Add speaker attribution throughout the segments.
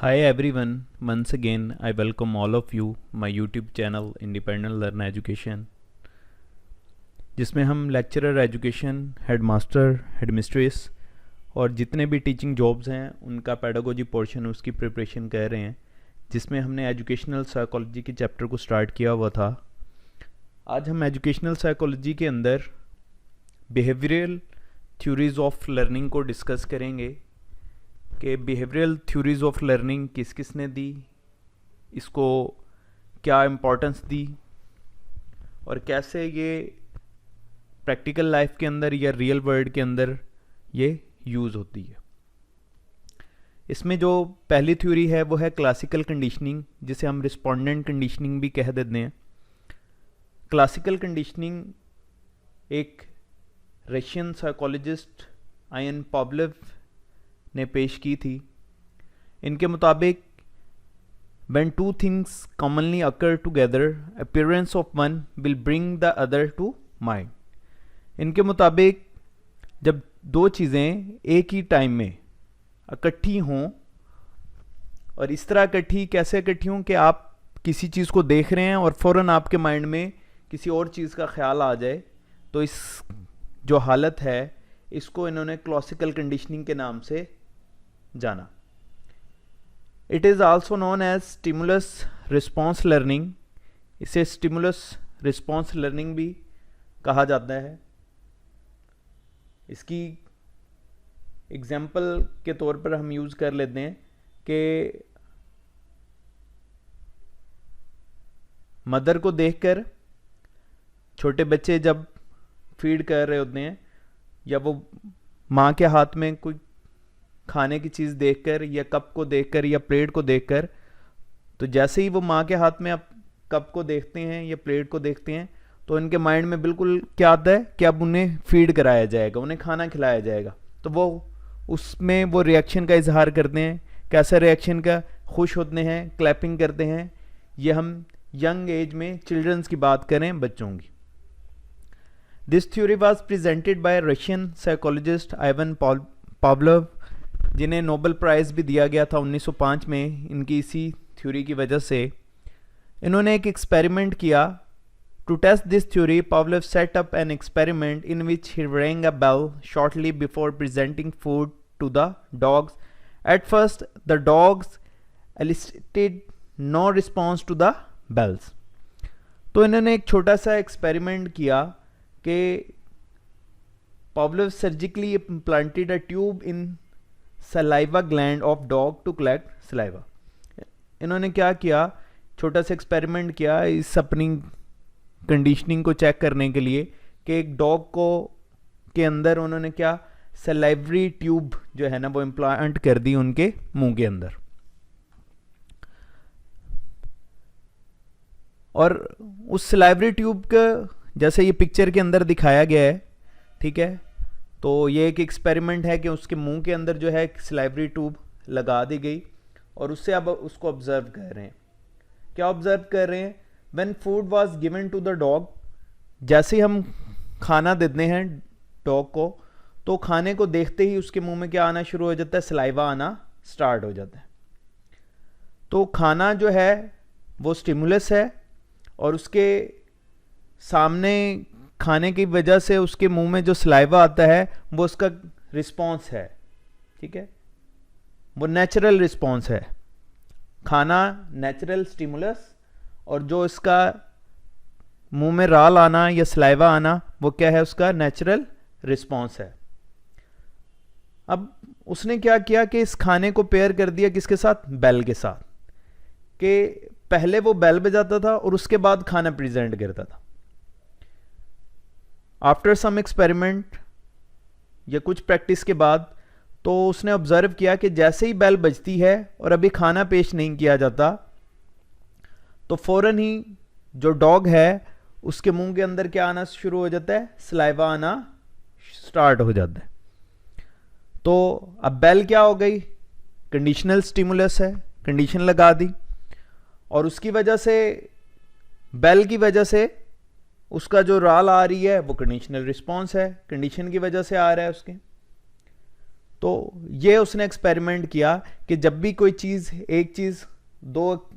Speaker 1: Hi everyone, once again I welcome all of you my YouTube channel Independent Learn Education, जिसमें हम lecturer education, headmaster, headmistress और जितने भी teaching jobs हैं उनका पेडागोजी पोर्शन उसकी प्रिपरेशन कर रहे हैं, जिसमें हमने एजुकेशनल साइकोलॉजी के चैप्टर को स्टार्ट किया हुआ था। आज हम एजुकेशनल साइकोलॉजी के अंदर बिहेवियरल थ्योरीज ऑफ लर्निंग को डिस्कस करेंगे कि बिहेवियरल थ्योरीज ऑफ लर्निंग किस किस ने दी, इसको क्या इम्पोर्टेंस दी और कैसे ये प्रैक्टिकल लाइफ के अंदर या रियल वर्ल्ड के अंदर ये यूज़ होती है। इसमें जो पहली थ्योरी है वो है क्लासिकल कंडीशनिंग, जिसे हम रिस्पोंडेंट कंडीशनिंग भी कह देते हैं। क्लासिकल कंडीशनिंग एक रशियन साइकोलॉजिस्ट आयन पॉवलोव ने पेश की थी। इनके मुताबिक when two things commonly occur together, appearance of one will bring the other to mind। इनके मुताबिक जब दो चीज़ें एक ही टाइम में इकट्ठी हों, और इस तरह इकट्ठी कैसे इकट्ठी हों कि आप किसी चीज़ को देख रहे हैं और फ़ौरन आपके माइंड में किसी और चीज़ का ख्याल आ जाए, तो इस जो हालत है इसको इन्होंने क्लासिकल कंडीशनिंग के नाम से जाना। It is also known as stimulus response learning. इसे स्टिमुलस रिस्पॉन्स लर्निंग भी कहा जाता है। इसकी एग्जाम्पल के तौर पर हम यूज़ कर लेते हैं कि मदर को देखकर छोटे बच्चे जब फीड कर रहे होते हैं या वो माँ के हाथ में कोई खाने की चीज़ देखकर या कप को देखकर या प्लेट को देखकर, तो जैसे ही वो माँ के हाथ में आप कप को देखते हैं या प्लेट को देखते हैं तो इनके माइंड में बिल्कुल क्या आता है कि अब उन्हें फीड कराया जाएगा, उन्हें खाना खिलाया जाएगा। तो वो उसमें वो रिएक्शन का इजहार करते हैं। कैसा रिएक्शन का? खुश होते हैं, क्लैपिंग करते हैं। ये हम यंग एज में चिल्ड्रंस की बात करें, बच्चों की। This theory was presented by Russian psychologist Ivan Pavlov, जिन्हें नोबेल प्राइज़ भी दिया गया था 1905 में इनकी इसी थ्योरी की वजह से। इन्होंने एक एक्सपेरिमेंट किया। To test this theory, Pavlov set up an experiment in which he rang a bell shortly before presenting food to the dogs. At first, the dogs elicited no response to the bells. तो इन्होंने एक छोटा सा experiment किया कि Pavlov surgically implanted a tube in saliva gland of dog to collect saliva। इन्होंने क्या किया, छोटा सा एक्सपेरिमेंट किया इस अपनी कंडीशनिंग को चेक करने के लिए कि एक डॉग को के अंदर उन्होंने क्या सलाइवरी ट्यूब जो है ना वो इम्प्लांट कर दी उनके मुंह के अंदर। और उस सलाइवरी ट्यूब का जैसे ये पिक्चर के अंदर दिखाया गया है, ठीक है, तो ये एक एक्सपेरिमेंट है कि उसके मुंह के अंदर जो है सलाइवरी ट्यूब लगा दी गई और उससे अब उसको ऑब्जर्व कर रहे हैं। क्या ऑब्जर्व कर रहे हैं? When food was given to the dog, जैसे ही हम खाना देते हैं डॉग को, तो खाने को देखते ही उसके मुंह में क्या आना शुरू हो जाता है? सलाइवा आना स्टार्ट हो जाता है। तो खाना जो है वो स्टिमुलस है और उसके सामने खाने की वजह से उसके मुंह में जो सलाइवा आता है वो उसका रिस्पॉन्स है, ठीक है, वो नेचुरल रिस्पॉन्स है। खाना नेचुरल स्टिमुलस, और जो इसका मुंह में राल आना या सलाइवा आना वो क्या है? उसका नेचुरल रिस्पॉन्स है। अब उसने क्या किया कि इस खाने को पेयर कर दिया किसके साथ? बेल के साथ। कि पहले वो बेल बजाता था और उसके बाद खाना प्रेजेंट करता था। आफ्टर सम एक्सपेरिमेंट या कुछ प्रैक्टिस के बाद तो उसने ऑब्जर्व किया कि जैसे ही बेल बजती है और अभी खाना पेश नहीं किया जाता, तो फौरन ही जो डॉग है उसके मुंह के अंदर क्या आना शुरू हो जाता है? सलाइवा आना स्टार्ट हो जाता है। तो अब बेल क्या हो गई? कंडीशनल स्टिमुलस है, कंडीशन लगा दी, और उसकी वजह से बेल की वजह से उसका जो राल आ रही है वो कंडीशनल रिस्पॉन्स है, कंडीशन की वजह से आ रहा है उसके। तो ये उसने एक्सपेरिमेंट किया कि जब भी कोई चीज़, एक चीज़, दो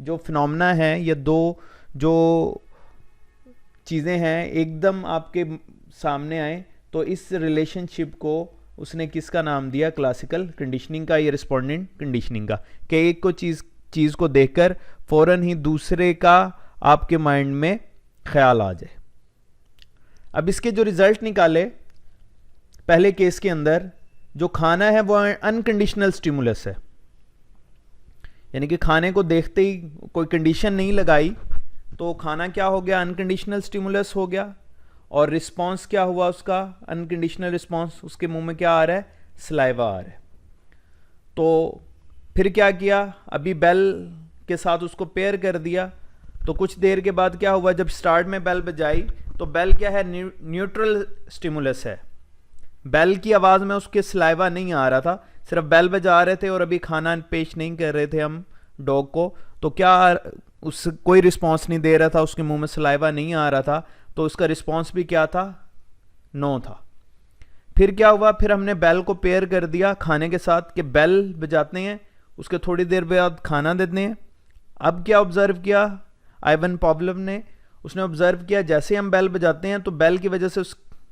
Speaker 1: जो फिनोमेना है या दो जो चीज़ें हैं एकदम आपके सामने आए, तो इस रिलेशनशिप को उसने किसका नाम दिया? क्लासिकल कंडीशनिंग का या रिस्पोंडेंट कंडीशनिंग का, कि एक को चीज़ को देखकर फौरन ही दूसरे का आपके माइंड में ख्याल आ जाए। अब इसके जो रिजल्ट निकाले पहले केस के अंदर, जो खाना है वो अनकंडीशनल स्टिमुलस है, यानी कि खाने को देखते ही कोई कंडीशन नहीं लगाई तो खाना क्या हो गया? अनकंडीशनल स्टिमुलस हो गया। और रिस्पांस क्या हुआ उसका? Unconditional response. उसके मुंह में क्या आ रहा है? सलाइवा आ रहा है। तो फिर क्या किया? अभी बेल के साथ उसको पेयर कर दिया। तो कुछ देर के बाद क्या हुआ? जब स्टार्ट में बेल बजाई तो बेल क्या है? न्यूट्रल स्टिमुलस है। बेल की आवाज़ में उसके सलाइवा नहीं आ रहा था, सिर्फ बेल बजा रहे थे और अभी खाना पेश नहीं कर रहे थे हम डॉग को। तो क्या उस कोई रिस्पांस नहीं दे रहा था, उसके मुंह में सलाइवा नहीं आ रहा था, तो उसका रिस्पांस भी क्या था? नो था। फिर क्या हुआ? फिर हमने बेल को पेयर कर दिया खाने के साथ कि बेल बजाते हैं, उसके थोड़ी देर बाद खाना देते हैं। अब क्या ऑब्जर्व किया आइवन पॉवलोव ने? उसने ऑब्जर्व किया जैसे हम बेल बजाते हैं तो बेल की वजह से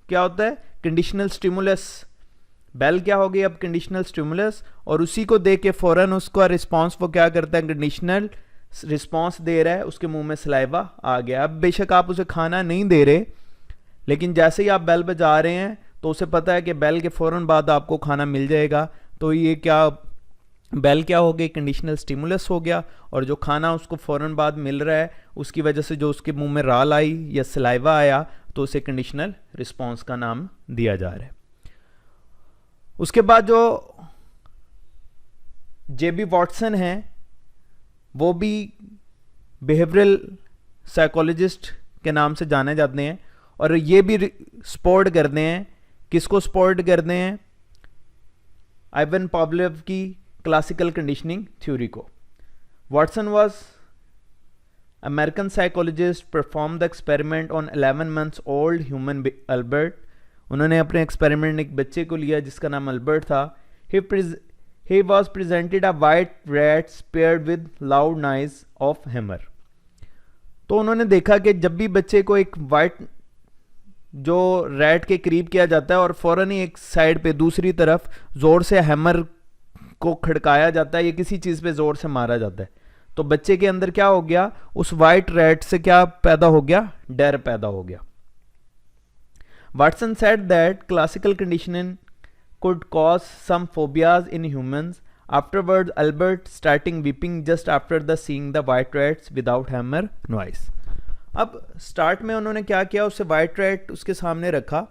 Speaker 1: क्या होता है? Conditional stimulus. बेल क्या हो गई अब? Conditional stimulus. और उसी को देख के फौरन उसका रिस्पांस वो क्या करता है? कंडीशनल रिस्पांस दे रहा है, उसके मुंह में सलाइवा आ गया। अब बेशक आप उसे खाना नहीं दे रहे, लेकिन जैसे ही आप बेल बजा रहे हैं तो उसे पता है कि बेल के फौरन बाद आपको खाना मिल जाएगा। तो ये क्या, बेल क्या हो गई? कंडीशनल स्टिमुलस हो गया। और जो खाना उसको फौरन बाद मिल रहा है उसकी वजह से जो उसके मुंह में राल आई या सलाइवा आया, तो उसे कंडीशनल रिस्पांस का नाम दिया जा रहा है। उसके बाद जो जेबी वॉटसन है वो भी बिहेवियरल साइकोलॉजिस्ट के नाम से जाने जाते हैं, और ये भी सपोर्ट करते हैं। किसको सपोर्ट करते हैं? आइवन पॉवलोव की क्लासिकल कंडीशनिंग थ्योरी को। Watson was American psychologist, perform the experiment on 11 months old human Albert. उन्होंने अपने एक्सपेरिमेंट एक बच्चे को लिया जिसका नाम अल्बर्ट था। He was presented a white rat paired with loud noise of hammer। तो उन्होंने देखा कि जब भी बच्चे को एक वाइट जो रैट के करीब किया जाता है और फौरन ही एक साइड पे दूसरी तरफ जोर से हैमर को खड़काया जाता है या किसी चीज पे जोर से मारा जाता है, तो बच्चे के अंदर क्या हो गया? उस वाइट रैट से क्या पैदा हो गया? डर पैदा हो गया। Watson said that classical conditioning could cause some phobias in humans. Afterwards, Albert starting weeping just after the seeing the white rats without hammer noise। अब स्टार्ट में उन्होंने क्या किया? उसे वाइट रैट उसके सामने रखा,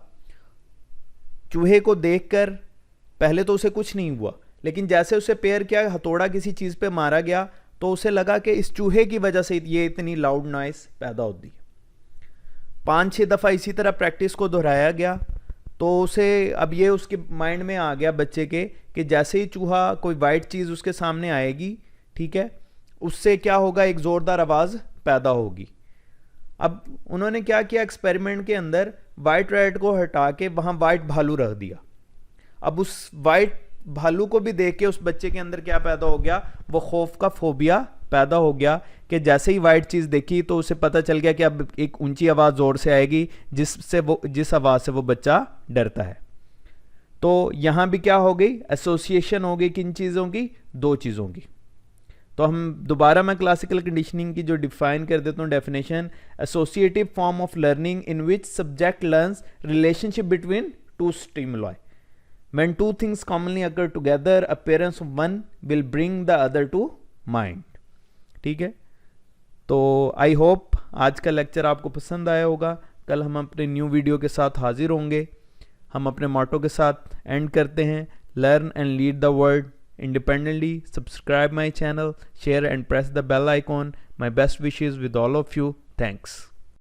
Speaker 1: चूहे को देखकर पहले तो उसे कुछ नहीं हुआ, लेकिन जैसे उसे पेयर किया, हथौड़ा किसी चीज पे मारा गया, तो उसे लगा कि इस चूहे की वजह से ये इतनी लाउड नॉइस पैदा होती है। 5-6 दफ़ा इसी तरह प्रैक्टिस को दोहराया गया, तो उसे अब ये उसके माइंड में आ गया बच्चे के कि जैसे ही चूहा कोई वाइट चीज़ उसके सामने आएगी, ठीक है, उससे क्या होगा? एक ज़ोरदार आवाज़ पैदा होगी। अब उन्होंने क्या किया? एक्सपेरिमेंट के अंदर वाइट रैट को हटा के वहाँ वाइट भालू रख दिया। अब उस वाइट भालू को भी देख के उस बच्चे के अंदर क्या पैदा हो गया? वो खौफ का फोबिया पैदा हो गया कि जैसे ही वाइट चीज़ देखी तो उसे पता चल गया कि अब एक ऊंची आवाज़ ज़ोर से आएगी जिस आवाज़ से वो बच्चा डरता है। तो यहाँ भी क्या हो गई? एसोसिएशन हो गई। किन चीज़ों की? 2 चीज़ों की। तो हम दोबारा मैं क्लासिकल कंडीशनिंग की जो डिफाइन कर देता हूँ definition, associative form of learning in which subject learns relationship between 2 stimuli. When 2 things commonly occur together, appearance of one will bring the other to mind। ठीक है, तो आई होप आज का लेक्चर आपको पसंद आया होगा। कल हम अपने न्यू वीडियो के साथ हाजिर होंगे। हम अपने मोटो के साथ एंड करते हैं, learn and lead the world independently। Subscribe my channel, share and press the bell icon। My best wishes with all of you। Thanks।